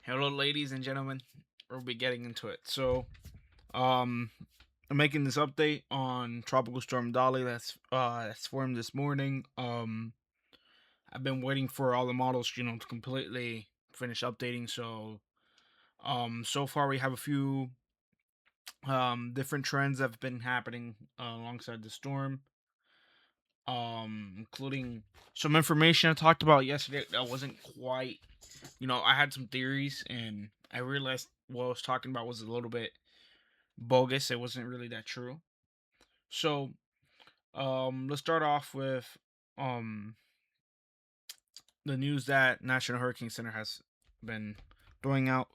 Hello, ladies and gentlemen. We'll be getting into it. Um, I'm making this update on Tropical Storm Dolly that's formed this morning. I've been waiting for all the models, to completely finish updating. So far we have a few different trends that have been happening alongside the storm. Including some information I talked about yesterday that wasn't quite. I had some theories, and I realized what I was talking about was a little bit bogus. It wasn't really that true. So, let's start off with um the news that National Hurricane Center has been throwing out.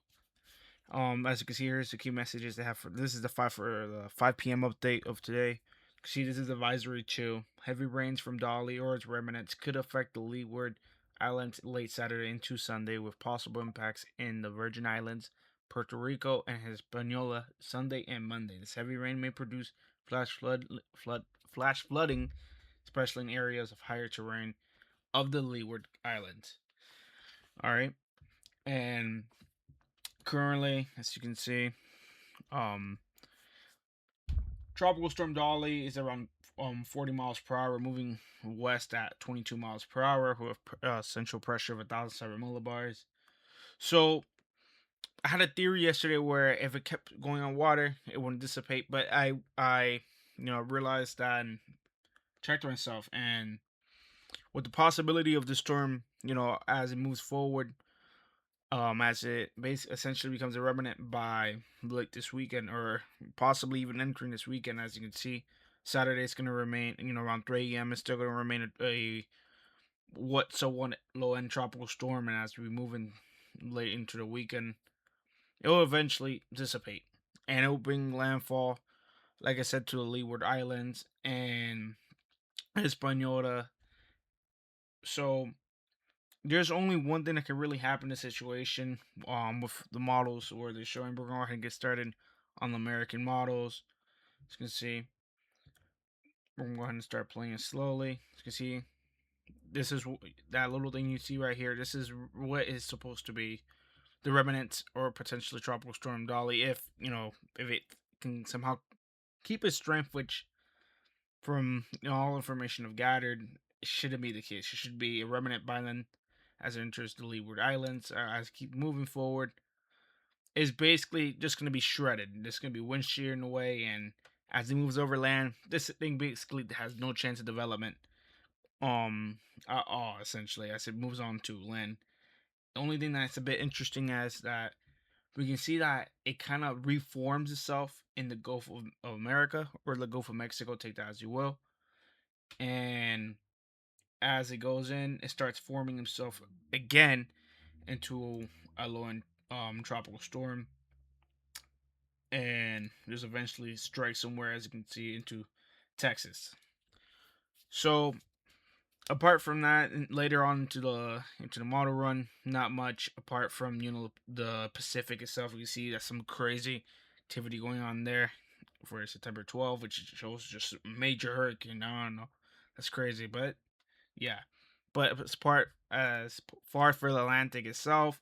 As you can see, here's the key messages they have for this is the 5 p.m. update of today. See, this is advisory 2. Heavy rains from Dolly or its remnants could affect the Leeward Islands late Saturday into Sunday, with possible impacts in the Virgin Islands, Puerto Rico, and Hispaniola Sunday and Monday. This heavy rain may produce flash flood, flood, flash flooding, especially in areas of higher terrain of the Leeward Islands. All right, and currently, as you can see, um, Tropical Storm Dolly is around 40 miles per hour, moving west at 22 miles per hour with central pressure of 1,007 millibars. So I had a theory yesterday where if it kept going on water, it wouldn't dissipate. But I realized that and checked myself, and with the possibility of the storm, as it moves forward, as it essentially becomes a remnant by like this weekend, or possibly even entering this weekend. As you can see, Saturday is going to remain, around 3 a.m. It's still going to remain a what somewhat low end tropical storm, and as we move in late into the weekend, it will eventually dissipate, and it will bring landfall, like I said, to the Leeward Islands and Hispaniola. So there's only one thing that can really happen in this situation with the models where they're showing. We're going to go ahead and get started on the American models. As you can see, we're going to go ahead and start playing it slowly. As you can see, this is that little thing you see right here. This is what is supposed to be the remnants or potentially tropical storm Dolly, if it can somehow keep its strength, which from all information I've gathered, it shouldn't be the case. It should be a remnant by then as it enters the Leeward Islands. As it keep moving forward, is basically just going to be shredded. There's going to be wind shearing away, and as it moves over land, this thing basically has no chance of development. At all, essentially, as it moves on to land. The only thing that's a bit interesting is that we can see that it kind of reforms itself in the Gulf of America or the Gulf of Mexico, take that as you will. And as it goes in, it starts forming itself again into a low end tropical storm, and there's eventually strike somewhere, as you can see, into Texas. So apart from that, and later on into the model run, not much apart from the Pacific itself. You see that's some crazy activity going on there for September 12th, which shows just major hurricane. I don't know, that's crazy, but yeah. But as far for the Atlantic itself,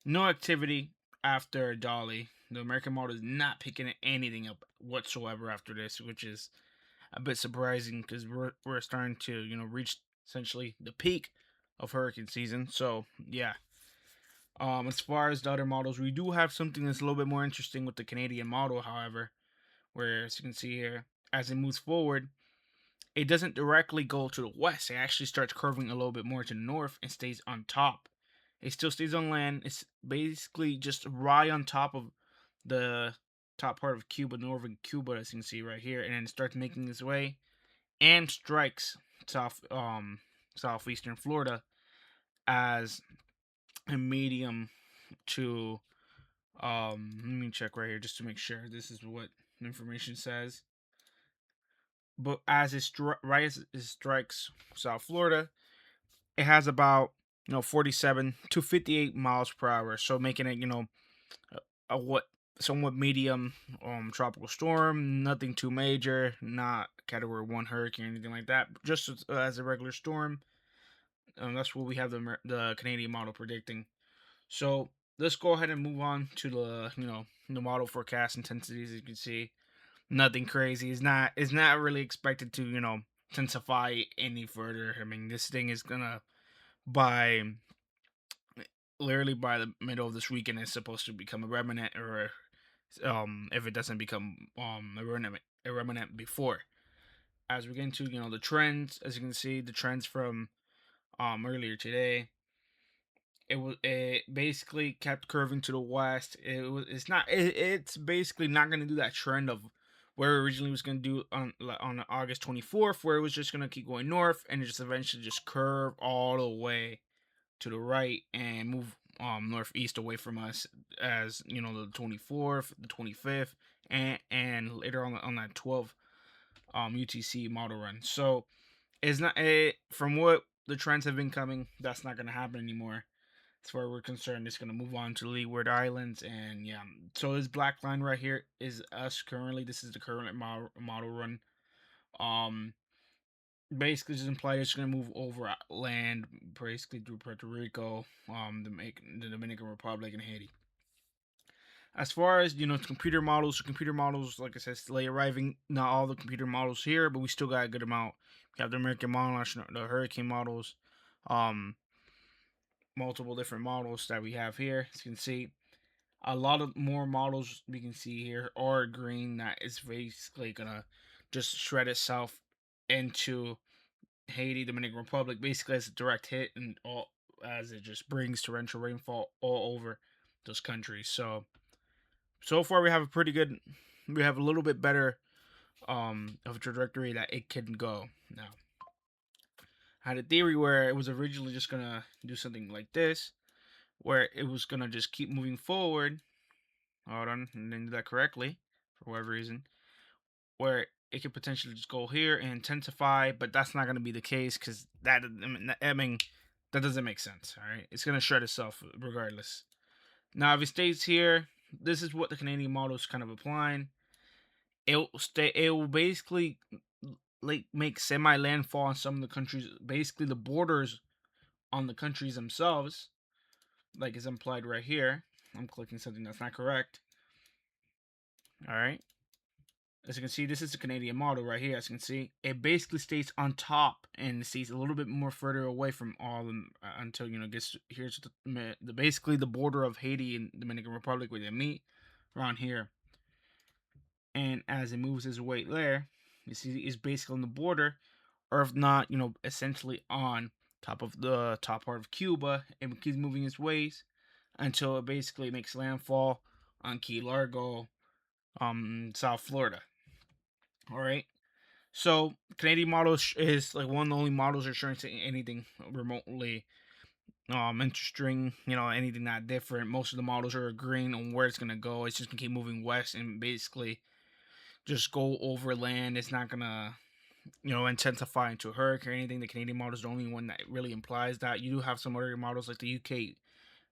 no activity after Dolly. The American model is not picking anything up whatsoever after this, which is a bit surprising because we're starting to reach essentially the peak of hurricane season. So yeah. As far as the other models, we do have something that's a little bit more interesting with the Canadian model, however, where as you can see here, as it moves forward, it doesn't directly go to the west. It actually starts curving a little bit more to the north and stays on top. It still stays on land. It's basically just right on top of the top part of Cuba, northern Cuba, as you can see right here, and then it starts making its way and strikes southeastern Florida as a medium to let me check right here just to make sure this is what the information says. But as it strikes South Florida, it has about 47 to 58 miles per hour, so making it what somewhat medium tropical storm, nothing too major, not category 1 hurricane or anything like that, just as a regular storm. That's what we have the Canadian model predicting. So let's go ahead and move on to the model forecast intensities. As you can see, nothing crazy. It's not really expected to intensify any further. I mean, this thing is gonna by literally by the middle of this weekend is supposed to become a remnant, or if it doesn't become a remnant before. As we get into the trends, as you can see, the trends from earlier today, it basically kept curving to the west. It's basically not going to do that trend of where it originally was going to do on August 24th, where it was just going to keep going north and it just eventually just curve all the way to the right and move northeast away from us, as the 24th, the 25th, and later on that 12 UTC model run. So it's not from what the trends have been coming, that's not going to happen anymore. As far as we're concerned, it's going to move on to Leeward Islands. And yeah, so this black line right here is us currently. This is the current model run. Um, Basically just implied it's going to move over land, basically through Puerto Rico, the Dominican Republic, and Haiti. As far as computer models, like I said, still arriving. Not all the computer models here, but we still got a good amount. We have the American model, the hurricane models, um, multiple different models that we have here. As you can see, a lot of more models we can see here are green. That is basically gonna just shred itself into Haiti, Dominican Republic, basically as a direct hit, and all as it just brings torrential rainfall all over those countries. So far we have a little bit better of a trajectory that it can go. Now, I had a theory where it was originally just gonna do something like this, where it was gonna just keep moving forward. Hold on, and then do that correctly for whatever reason, where it could potentially just go here and intensify, but that's not gonna be the case because I mean that doesn't make sense. All right, it's gonna shred itself regardless. Now, if it stays here, this is what the Canadian model is kind of applying. It will stay. It will basically like make semi landfall on some of the countries. Basically, the borders on the countries themselves, like is implied right here. I'm clicking something that's not correct. All right. As you can see, this is the Canadian model right here. As you can see, it basically stays on top and it stays a little bit more further away from all of them until gets here's the basically the border of Haiti and Dominican Republic where they meet around here. And as it moves its way there, you see it's basically on the border, or if not, essentially on top of the top part of Cuba, and keeps moving its ways until it basically makes landfall on Key Largo, South Florida. All right. So Canadian model is like one of the only models are showing anything remotely interesting, anything that different. Most of the models are agreeing on where it's gonna go. It's just gonna keep moving west and basically just go over land. It's not gonna intensify into a hurricane or anything. The Canadian model is the only one that really implies that. You do have some other models like the UK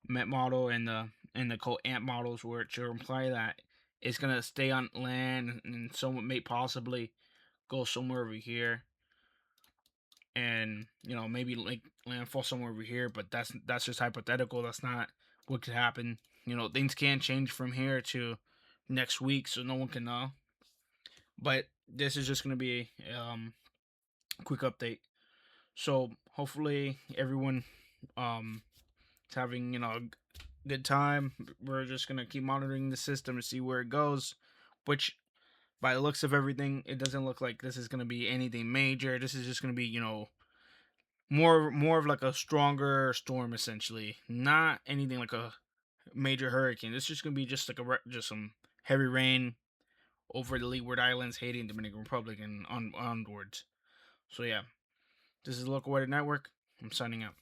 Met model and the Cold Ant models, which imply that it's gonna stay on land and somewhat may possibly go somewhere over here, and maybe like landfall somewhere over here. But that's just hypothetical. That's not what could happen. Things can change from here to next week, so no one can know. But this is just gonna be a quick update. So hopefully everyone is having a good time. We're just gonna keep monitoring the system to see where it goes, which by the looks of everything, it doesn't look like this is gonna be anything major. This is just gonna be more of like a stronger storm essentially, not anything like a major hurricane. This is just gonna be just like just some heavy rain over the Leeward Islands, Haiti, and Dominican Republic, and onwards. So yeah, this is the Local Weather Network. I'm signing out.